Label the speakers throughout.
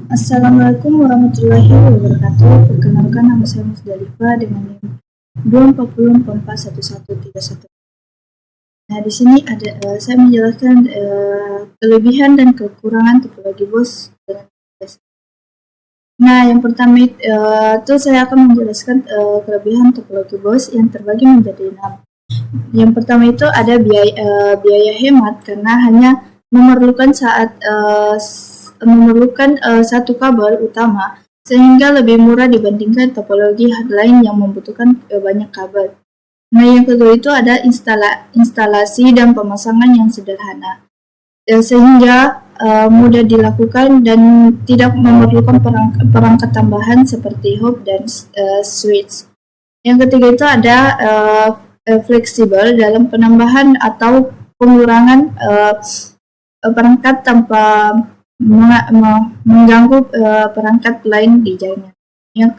Speaker 1: Assalamualaikum warahmatullahi wabarakatuh. Perkenalkan, nama saya Musdalifah dengan NIM 240441131. Nah, di sini saya menjelaskan kelebihan dan kekurangan topologi BOS dengan biasa. Nah, yang pertama itu saya akan menjelaskan kelebihan topologi BOS yang terbagi menjadi 6. Yang pertama itu ada biaya hemat karena hanya memerlukan satu kabel utama, sehingga lebih murah dibandingkan topologi lain yang membutuhkan banyak kabel. Nah, yang kedua itu ada instalasi dan pemasangan yang sederhana, sehingga mudah dilakukan dan tidak memerlukan perangkat tambahan seperti hub dan switch. Yang ketiga itu ada fleksibel dalam penambahan atau pengurangan perangkat tanpa mengganggu perangkat lain di jaringan. Yang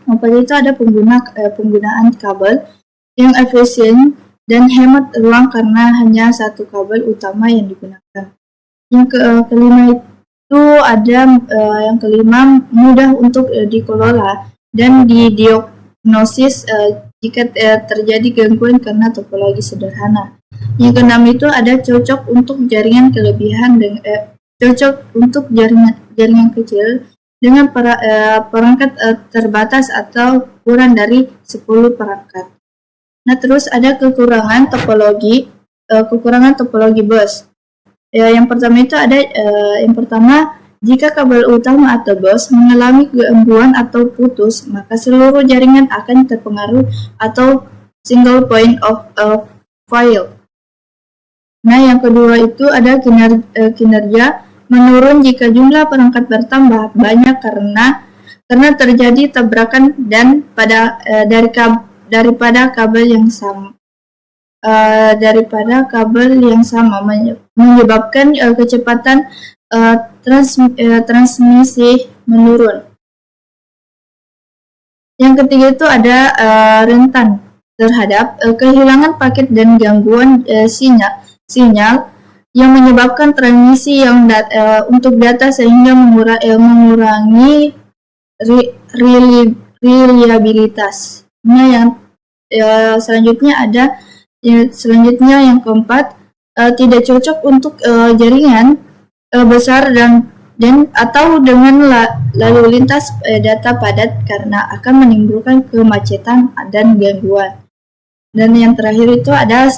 Speaker 1: keempat itu ada penggunaan kabel yang efisien dan hemat ruang karena hanya satu kabel utama yang digunakan. Yang kelima itu ada yang kelima mudah untuk dikelola dan didiagnosis jika terjadi gangguan karena topologi sederhana. Yang keenam itu ada cocok untuk jaringan jaringan kecil dengan perangkat terbatas atau kurang dari 10 perangkat. Nah, terus ada kekurangan topologi BOS. Yang pertama itu ada jika kabel utama atau BOS mengalami gangguan atau putus, maka seluruh jaringan akan terpengaruh atau single point of failure. Nah, yang kedua itu ada kinerja menurun jika jumlah perangkat bertambah banyak karena terjadi tabrakan dan daripada kabel yang sama menyebabkan kecepatan transmisi menurun. Yang ketiga itu ada rentan terhadap kehilangan paket dan gangguan sinyal yang menyebabkan transmisi untuk data sehingga mengurangi reliabilitas. Nah, yang selanjutnya yang keempat, tidak cocok untuk jaringan besar dan atau dengan lalu lintas data padat karena akan menimbulkan kemacetan dan gangguan. Dan yang terakhir itu ada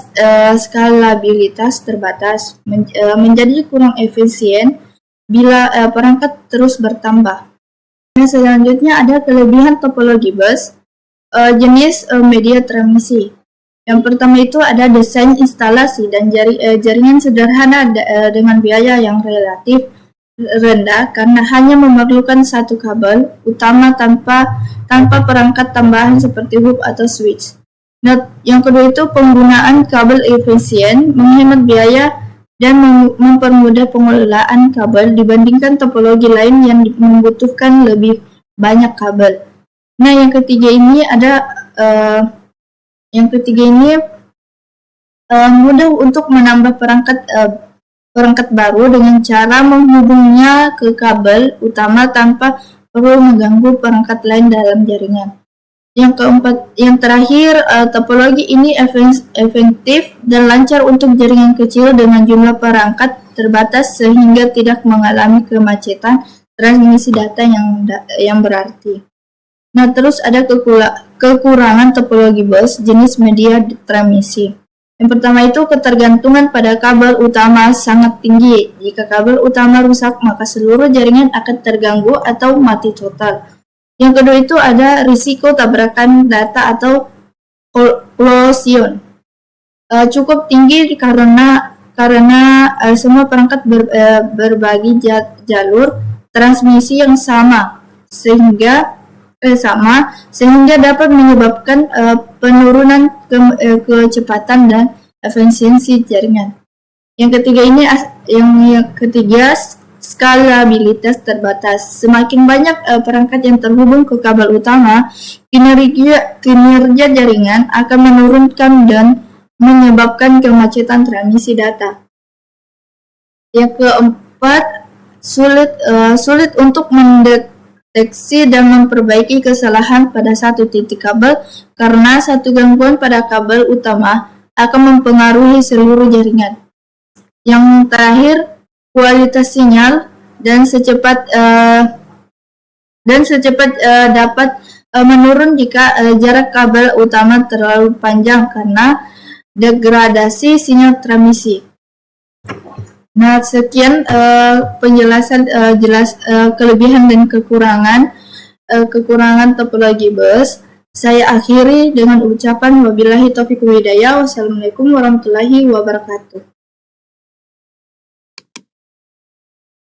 Speaker 1: skalabilitas terbatas, menjadi kurang efisien bila perangkat terus bertambah. Nah, selanjutnya ada kelebihan topologi BOS jenis media transmisi. Yang pertama itu ada desain instalasi dan jaringan sederhana dengan biaya yang relatif rendah karena hanya memerlukan satu kabel utama tanpa perangkat tambahan seperti hub atau switch. Nah, yang kedua itu penggunaan kabel efisien, menghemat biaya dan mempermudah pengelolaan kabel dibandingkan topologi lain yang membutuhkan lebih banyak kabel. Nah, yang ketiga ini mudah untuk menambah perangkat baru dengan cara menghubungnya ke kabel utama tanpa perlu mengganggu perangkat lain dalam jaringan. Yang terakhir, topologi ini efektif dan lancar untuk jaringan kecil dengan jumlah perangkat terbatas sehingga tidak mengalami kemacetan transmisi data yang berarti. Nah, terus ada kekurangan topologi BOS jenis media transmisi. Yang pertama itu ketergantungan pada kabel utama sangat tinggi. Jika kabel utama rusak, maka seluruh jaringan akan terganggu atau mati total. Yang kedua itu ada risiko tabrakan data atau collision. Cukup tinggi karena semua perangkat berbagi jalur transmisi yang sama sehingga dapat menyebabkan penurunan kecepatan dan efisiensi jaringan. Yang ketiga skalabilitas terbatas. Semakin banyak perangkat yang terhubung ke kabel utama, kinerja jaringan akan menurunkan dan menyebabkan kemacetan transmisi data. Yang keempat, sulit untuk mendeteksi dan memperbaiki kesalahan pada satu titik kabel karena satu gangguan pada kabel utama akan mempengaruhi seluruh jaringan. Yang terakhir, kualitas sinyal dan secepat dapat menurun jika jarak kabel utama terlalu panjang karena degradasi sinyal transmisi. Nah, sekian penjelasan kelebihan dan kekurangan topologi bus. Saya akhiri dengan ucapan wabillahi taufiq wal hidayah. Wassalamualaikum warahmatullahi wabarakatuh.